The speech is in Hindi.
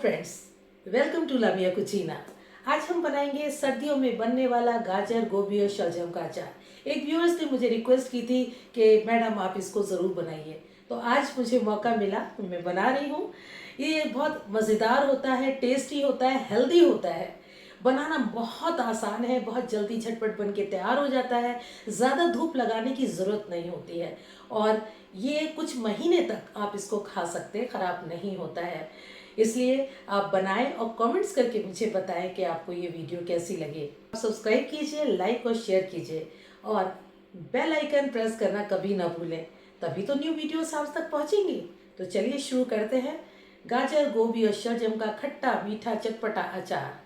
Friends, welcome to लामिया कुचीना। आज हम बनाएंगे सर्दियों में बनने वाला गाजर, गोभी और शलजम का अचार। एक व्यूअर्स ने मुझे रिक्वेस्ट की थी कि मैडम आप इसको ज़रूर बनाइए, तो आज मुझे मौका मिला, मैं बना रही हूँ। ये बहुत मज़ेदार होता है, टेस्टी होता है, हेल्दी होता है। बनाना बहुत आसान है, बहुत जल्दी झटपट बन के तैयार हो जाता है। ज़्यादा धूप लगाने की ज़रूरत नहीं होती है और ये कुछ महीने तक आप इसको खा सकते हैं, ख़राब नहीं होता है। इसलिए आप बनाएं और कमेंट्स करके मुझे बताएं कि आपको ये वीडियो कैसी लगे। सब्सक्राइब कीजिए, लाइक और शेयर कीजिए और बेल आइकन प्रेस करना कभी ना भूलें, तभी तो न्यू वीडियोस आप तक पहुंचेंगी। तो चलिए शुरू करते हैं। गाजर, गोभी और शलजम का खट्टा मीठा चटपटा अचार।